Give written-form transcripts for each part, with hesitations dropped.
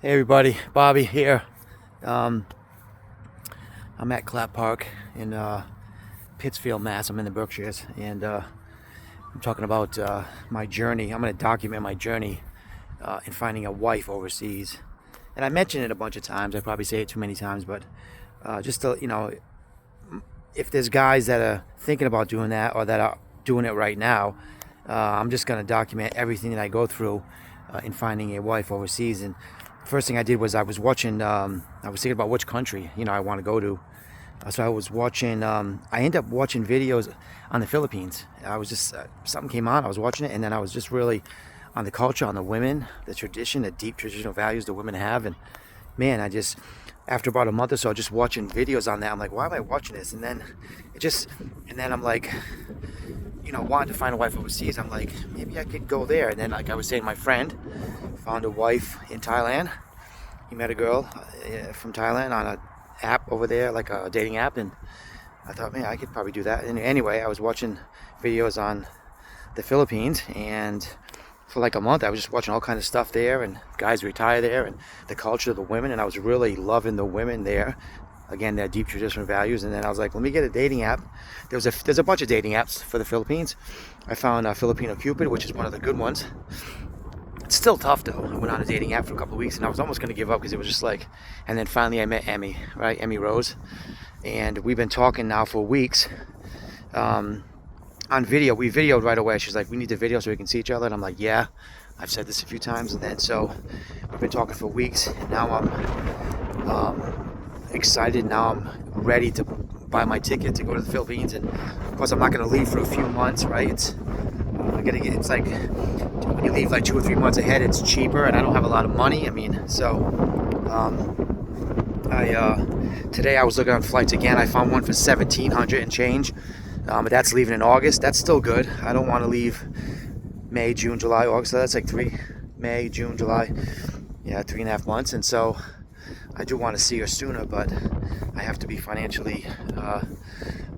Hey everybody, Bobby here. I'm at Clap Park in Pittsfield, Mass. I'm in the Berkshires, and I'm talking about my journey. I'm going to document my journey in finding a wife overseas. And I mentioned it a bunch of times. I probably say it too many times, but just to, if there's guys that are thinking about doing that or that are doing it right now, I'm just going to document everything that I go through in finding a wife overseas. And first thing I did was I was watching. I was thinking about which country I want to go to. So I was watching. I ended up watching videos on the Philippines. I was just something came on. I was watching it, and then I was just really on the culture, on the women, the tradition, the deep traditional values the women have. And man, I just after about a month or so, just watching videos on that, I'm like, why am I watching this? And then I'm like, wanting to find a wife overseas. I'm like, maybe I could go there. And then, like I was saying, my friend found a wife in Thailand. He met a girl from Thailand on an app over there, like a dating app, and I thought, man, I could probably do that. And anyway, I was watching videos on the Philippines, and for like a month, I was just watching all kinds of stuff there, and guys retire there, and the culture of the women, and I was really loving the women there. Again, their deep traditional values. And then I was like, let me get a dating app. There's a bunch of dating apps for the Philippines. I found Filipino Cupid, which is one of the good ones. It's still tough though. I went on a dating app for a couple of weeks and I was almost going to give up because it was just like, and then finally I met Emmy, right? Emmy Rose. And we've been talking now for weeks on video. We videoed right away. She's like, we need to video so we can see each other. And I'm like, yeah, I've said this a few times. And then so we've been talking for weeks, and now I'm excited. Now I'm ready to buy my ticket to go to the Philippines. And of course I'm not going to leave for a few months, right? It's like when you leave like 2 or 3 months ahead, it's cheaper, and I don't have a lot of money. I mean, so today I was looking on flights again. I found one for 1,700 and change, but that's leaving in August. That's still good. I don't want to leave May, June, July, August. So that's like May, June, July, 3.5 months. And so I do want to see her sooner, but I have to be financially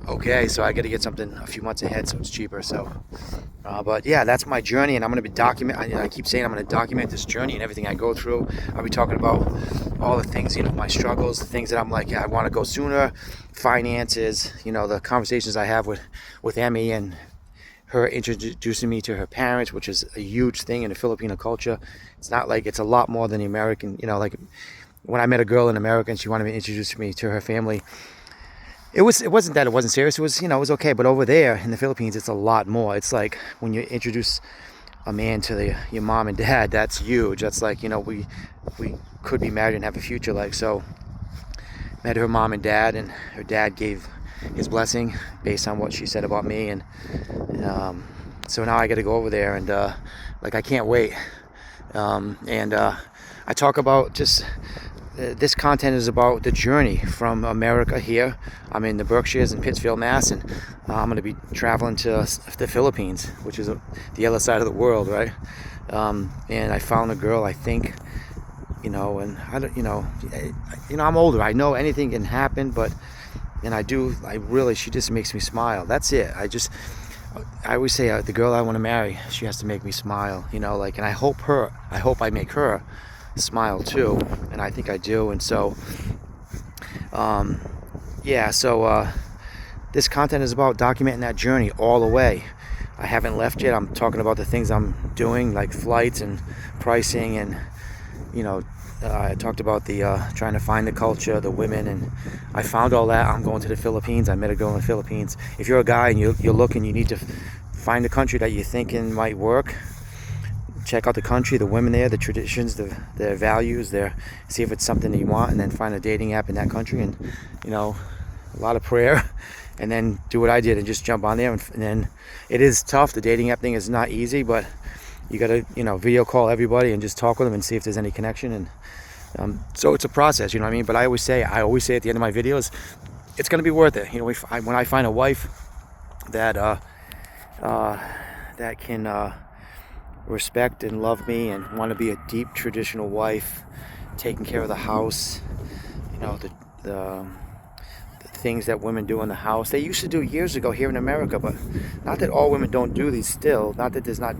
okay, so I got to get something a few months ahead so it's cheaper. So but yeah, that's my journey, and I'm going to be I keep saying I'm going to document this journey and everything I go through. I'll be talking about all the things, my struggles, the things that I'm like, I want to go sooner, finances, the conversations I have with Emmy, and her introducing me to her parents, which is a huge thing in the Filipino culture. It's not like, it's a lot more than the American, like when I met a girl in America and she wanted to introduce me to her family, it wasn't that it wasn't serious. It was, it was okay. But over there in the Philippines, it's a lot more. It's like when you introduce a man to your mom and dad, that's huge. That's like, we could be married and have a future. Like, so met her mom and dad, and her dad gave his blessing based on what she said about me. And so now I got to go over there, and I can't wait. I talk about just this content is about the journey from America here. I'm in the Berkshires in Pittsfield, Mass, and I'm going to be traveling to the Philippines, which is the other side of the world, right? And I found a girl, I think, and I don't, I'm older. I know anything can happen, she just makes me smile. That's it. I always say the girl I want to marry, she has to make me smile, and I hope I make her smile too, and I think I do. And so this content is about documenting that journey all the way. I haven't left yet. I'm talking about the things I'm doing, like flights and pricing, and I talked about the trying to find the culture, the women, and I found all that. I'm going to the Philippines. I met a girl in the Philippines. If you're a guy and you're looking, you need to find a country that you're thinking might work. Check out the country, the women there, the traditions, their values, see if it's something that you want, and then find a dating app in that country, and a lot of prayer, and then do what I did and just jump on there. And then it is tough. The dating app thing is not easy, but you got to video call everybody and just talk with them and see if there's any connection. And so it's a process, you know what I mean? But I always say at the end of my videos, it's going to be worth it. When I find a wife that can respect and love me and want to be a deep traditional wife, taking care of the house, the things that women do in the house. They used to do years ago here in America, but not that all women don't do these still. Not that there's not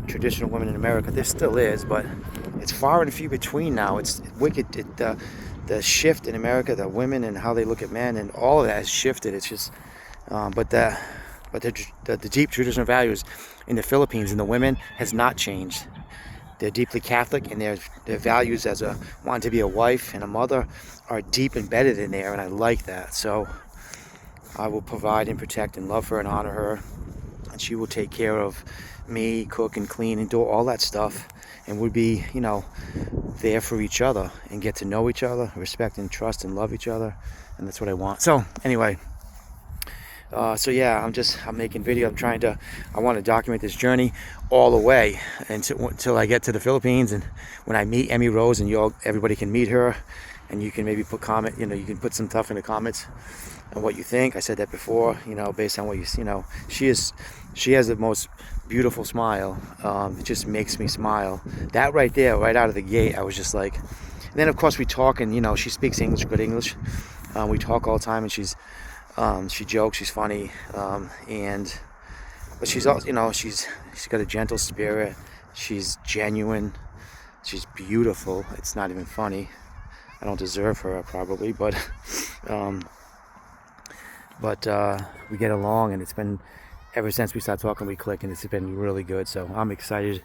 traditional women in America. There still is, but it's far and few between now. It's wicked. The shift in America, the women and how they look at men, and all of that has shifted. It's just, but the deep traditional values in the Philippines and the women has not changed. They're deeply Catholic, and their values as a wanting to be a wife and a mother are deep embedded in there, and I like that. So I will provide and protect and love her and honor her, and she will take care of me, cook and clean and do all that stuff, and would be, you know, there for each other and get to know each other, respect and trust and love each other, and that's what I want. So anyway, so yeah, I'm making video. I want to document this journey all the way until I get to the Philippines, and when I meet Emmy Rose, and everybody can meet her, and you can maybe put you can put some stuff in the comments on what you think. I said that before, you know, based on what you know, she has the most beautiful smile. It just makes me smile. That right there, right out of the gate, I was just like, and then of course we talk, and you know, she speaks English, good English. We talk all the time, and she jokes, she's funny, but she's also, you know, she's got a gentle spirit. She's genuine. She's beautiful. It's not even funny. I don't deserve her probably, but we get along, and it's been ever since we started talking, we click, and it's been really good. So I'm excited.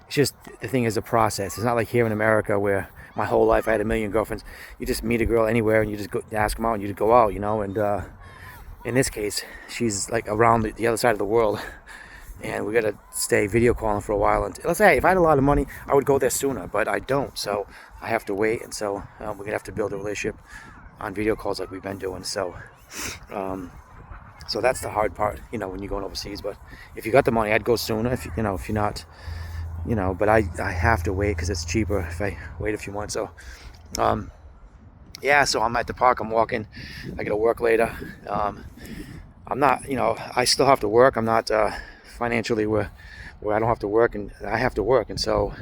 It's just, the thing is a process. It's not like here in America where my whole life I had a million girlfriends. You just meet a girl anywhere, and you just go ask them out, and you just go out, you know, and in this case, she's like around the other side of the world, and we gotta stay video calling for a while. And let's say if I had a lot of money, I would go there sooner, but I don't, so I have to wait. And so we're gonna have to build a relationship on video calls like we've been doing. So so that's the hard part, you know, when you're going overseas. But if you got the money, I'd go sooner. If you're not, you know, but I have to wait because it's cheaper if I wait a few months. So yeah, so I'm at the park, I'm walking, I gotta work later. I'm not, you know, I still have to work. I'm not financially where I don't have to work, and I have to work, and so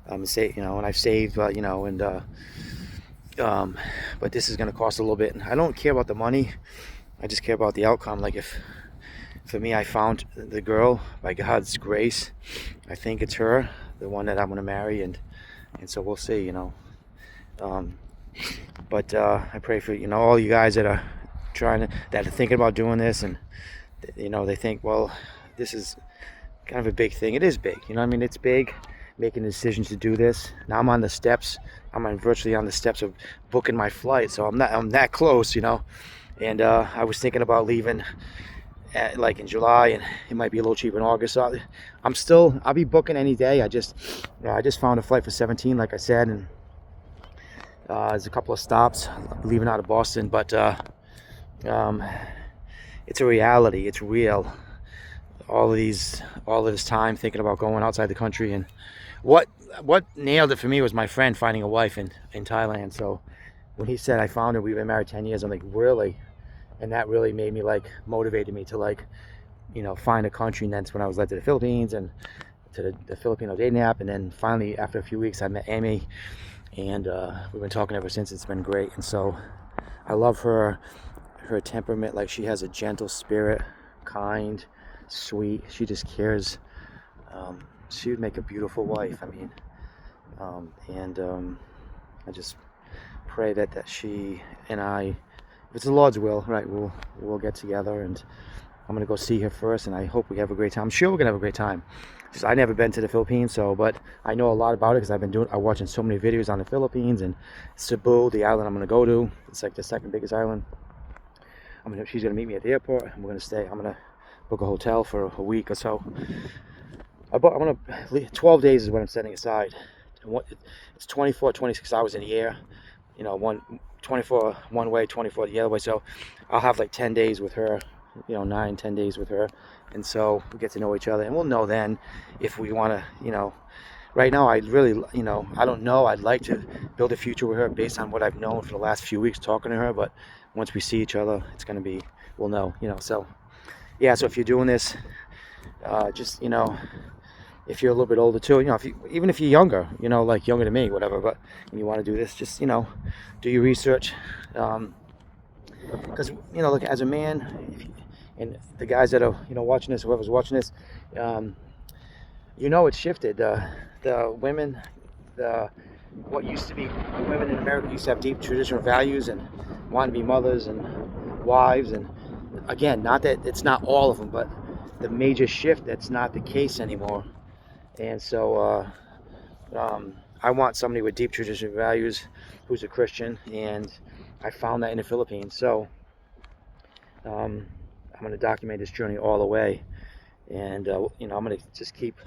you know, and I've saved, you know, and but this is gonna cost a little bit, and I don't care about the money. I just care about the outcome. Like, if for me, I found the girl by God's grace, I think it's her, the one that I'm gonna marry, and so we'll see, you know. But I pray for, you know, all you guys that are thinking about doing this, and you know, they think, well, this is kind of a big thing. It is big, you know what I mean? It's big, making the decision to do this. Now I'm on the steps. Virtually on the steps of booking my flight, so I'm that close, you know. And I was thinking about leaving like in July, and it might be a little cheaper in August. So I'll be booking any day. I just found a flight for 17, like I said, and there's a couple of stops leaving out of Boston, but it's a reality. It's real. All of this time thinking about going outside the country, and what nailed it for me was my friend finding a wife in Thailand. So when he said I found her, we've been married 10 years, I'm like, really? And that really made me, like, motivated me to, like, you know, find a country. And that's when I was led to the Philippines, and to the Filipino dating app. And then finally, after a few weeks, I met Amy, and we've been talking ever since. It's been great. And so I love her temperament. Like, she has a gentle spirit, kind, sweet. She just cares. She would make a beautiful wife. I mean, I just pray that she and I, if it's the Lord's will, right, we'll get together, and I'm gonna go see her first, and I hope we have a great time. I'm sure we're gonna have a great time. Just, I've never been to the Philippines, but I know a lot about it because I'm watching so many videos on the Philippines, and Cebu, the island I'm gonna go to. It's like the second biggest island. She's gonna meet me at the airport, and we're gonna stay. I'm gonna book a hotel for a week or so. I'm gonna 12 days is what I'm setting aside. It's 24, 26 hours in the air. You know, 24 one way, 24 the other way. So I'll have like 10 days with her, you know, 9-10 days with her. And so we get to know each other, and we'll know then if we want to, you know. Right now, I really, you know, I don't know. I'd like to build a future with her based on what I've known for the last few weeks talking to her. But once we see each other, it's going to be, we'll know, you know. So, yeah, so if you're doing this, just, you know, if you're a little bit older too, you know, even if you're younger, you know, like younger than me, whatever, but and you want to do this, just, you know, do your research. because look, as a man, and the guys that are watching this, whoever's watching this, um, it's shifted. The women, the what used to be women in America used to have deep traditional values and want to be mothers and wives, and again, not that it's not all of them, but the major shift, that's not the case anymore. And so I want somebody with deep traditional values who's a Christian, and I found that in the Philippines. So I'm going to document this journey all the way, and I'm going to just keep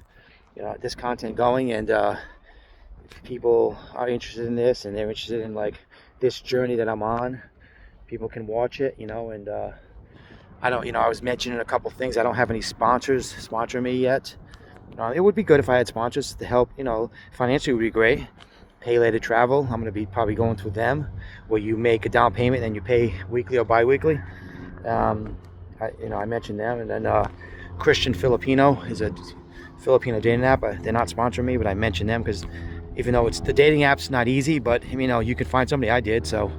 this content going, and if people are interested in this and they're interested in like this journey that I'm on, people can watch it, and I don't, I was mentioning a couple things. I don't have any sponsors sponsoring me yet. It would be good if I had sponsors to help, financially would be great. Pay later travel, I'm going to be probably going through them, where you make a down payment and you pay weekly or bi-weekly. I mentioned them, and then Christian Filipino is a Filipino dating app. They're not sponsoring me, but I mentioned them because even though the dating app's not easy, but you can find somebody. I did. So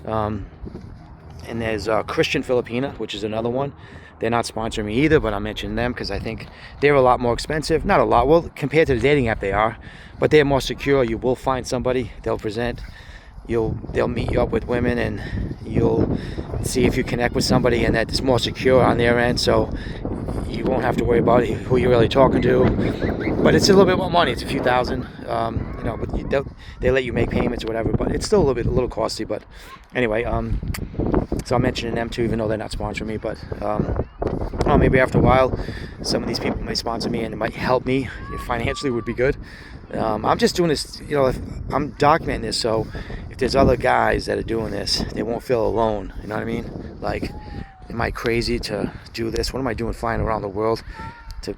and there's Christian Filipina, which is another one. They're not sponsoring me either, but I'm mentioning them because I think they're a lot more expensive. Not a lot, well, compared to the dating app they are, but they're more secure. You will find somebody. They'll present. They'll meet you up with women, and you'll see if you connect with somebody, and that's more secure on their end. So you won't have to worry about who you're really talking to. But it's a little bit more money. It's a few thousand. But they let you make payments or whatever. But it's still a little costly. But anyway, so I'm mentioning them too, even though they're not sponsoring me. But maybe after a while, some of these people may sponsor me, and it might help me financially. Would be good. I'm just doing this. If I'm documenting this, so if there's other guys that are doing this, they won't feel alone. You know what I mean? Like, am I crazy to do this? What am I doing flying around the world to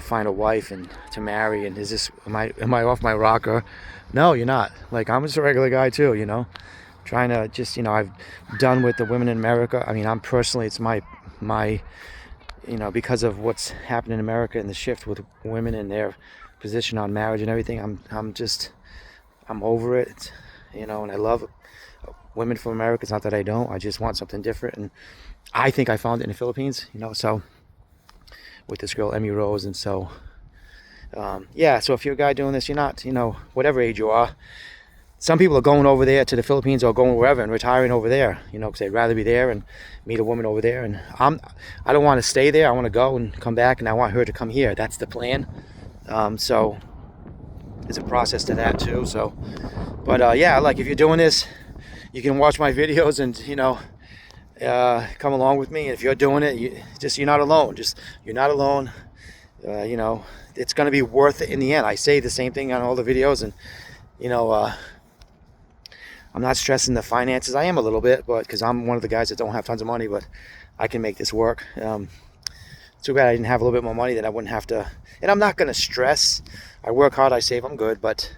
find a wife and to marry? And am I off my rocker? No, you're not. Like, I'm just a regular guy too, trying to just, I've done with the women in America. I mean, I'm personally, it's my because of what's happened in America and the shift with women and their position on marriage and everything, I'm over it, and I love women from America. It's not that I don't. I just want something different, and I think I found it in the Philippines, so with this girl Emmy Rose. And so so if you're a guy doing this, you're not, whatever age you are, some people are going over there to the Philippines or going wherever and retiring over there, because they'd rather be there and meet a woman over there. And I don't want to stay there. I want to go and come back, and I want her to come here. That's the plan. So there's a process to that too. So, but like, if you're doing this, you can watch my videos and come along with me. And if you're doing it, you're not alone. You're not alone. It's going to be worth it in the end. I say the same thing on all the videos, and I'm not stressing the finances. I am a little bit, but because I'm one of the guys that don't have tons of money, but I can make this work. Too bad I didn't have a little bit more money, then I wouldn't have to. And I'm not going to stress. I work hard, I save, I'm good. But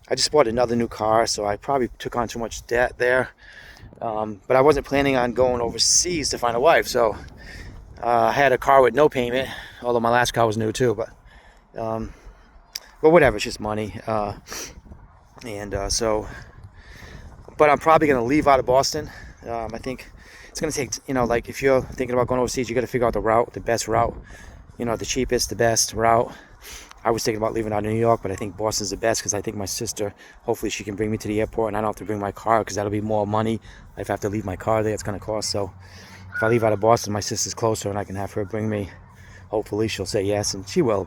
I just bought another new car, so I probably took on too much debt there. But I wasn't planning on going overseas to find a wife. So I had a car with no payment, although my last car was new too. But whatever, it's just money. But I'm probably going to leave out of Boston. I think it's going to take, like, if you're thinking about going overseas, you got to figure out the best route, the cheapest, the best route. I was thinking about leaving out of New York, but I think Boston's the best because I think my sister, hopefully she can bring me to the airport, and I don't have to bring my car because that'll be more money. If I have to leave my car there, it's going to cost. So if I leave out of Boston, my sister's closer, and I can have her bring me. Hopefully she'll say yes, and she will,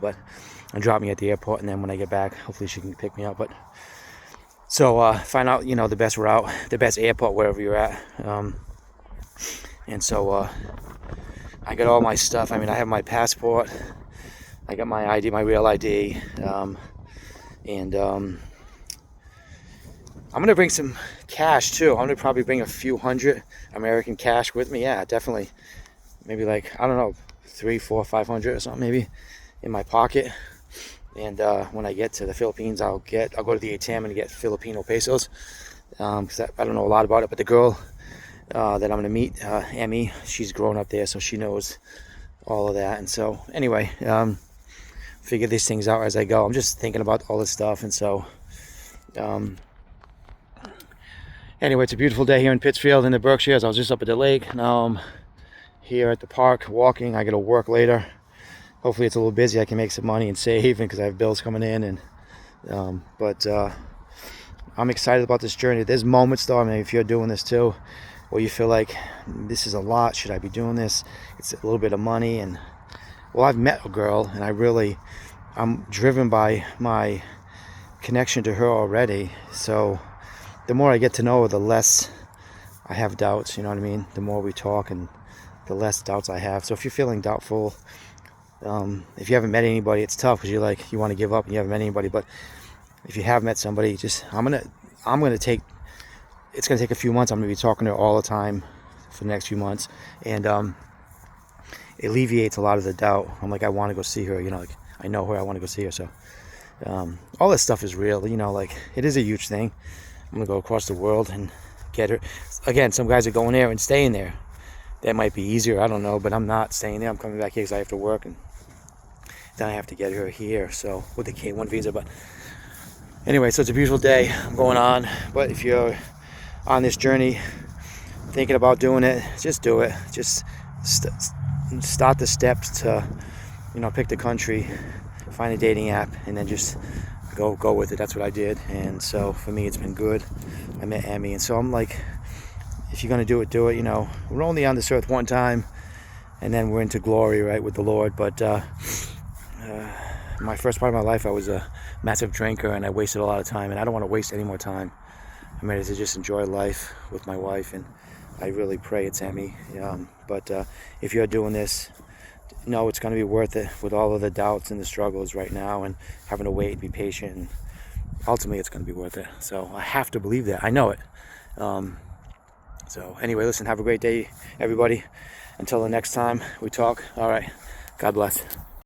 and drop me at the airport, and then when I get back, hopefully she can pick me up. But so find out, the best route, the best airport, wherever you're at. And so I got all my stuff. I mean, I have my passport. I got my ID, my real ID. I'm going to bring some cash, too. I'm going to probably bring a few hundred American cash with me. Yeah, definitely. Maybe like, I don't know, 300, 400, 500 or something maybe in my pocket. And when I get to the Philippines, I'll go to the ATM and get Filipino pesos, because I don't know a lot about it. But the girl that I'm going to meet, Emmy, she's grown up there, so she knows all of that. And so anyway, figure these things out as I go. I'm just thinking about all this stuff, and so Anyway, it's a beautiful day here in Pittsfield in the Berkshires. I was just up at the lake. Now I'm here at the park walking. I got to work later. Hopefully it's a little busy. I can make some money and save, and because I have bills coming in. And but I'm excited about this journey. There's moments though, I mean, if you're doing this too, where you feel like this is a lot. Should I be doing this? It's a little bit of money. And well, I've met a girl, and I'm driven by my connection to her already. So the more I get to know her, the less I have doubts. You know what I mean? The more we talk, and the less doubts I have. So if you're feeling doubtful, if you haven't met anybody, it's tough because you want to give up and you haven't met anybody. But if you have met somebody, it's gonna take a few months. I'm gonna be talking to her all the time for the next few months, and it alleviates a lot of the doubt. I'm like, I want to go see her. Like I know her. I want to go see her. So all this stuff is real. Like it is a huge thing. I'm gonna go across the world and get her. Again, some guys are going there and staying there. That might be easier. I don't know, but I'm not staying there. I'm coming back here because I have to work, and then I have to get her here. So with the K1 visa, but. Anyway, so it's a beautiful day. I'm going on. But if you're on this journey, thinking about doing it, just do it. Just start the steps to, pick the country, find a dating app, and then just go with it. That's what I did. And so for me, it's been good. I met Emmy. And so I'm like, if you're going to do it, do it. We're only on this earth one time, and then we're into glory, right, with the Lord. But my first part of my life, I was a massive drinker, and I wasted a lot of time, and I don't want to waste any more time. I'm ready to just enjoy life with my wife, and I really pray it's Emmy. But if you're doing this, know it's going to be worth it with all of the doubts and the struggles right now, and having to wait and be patient, and ultimately it's going to be worth it. So I have to believe that. I know it. So anyway, listen, have a great day, everybody. Until the next time we talk, all right, God bless.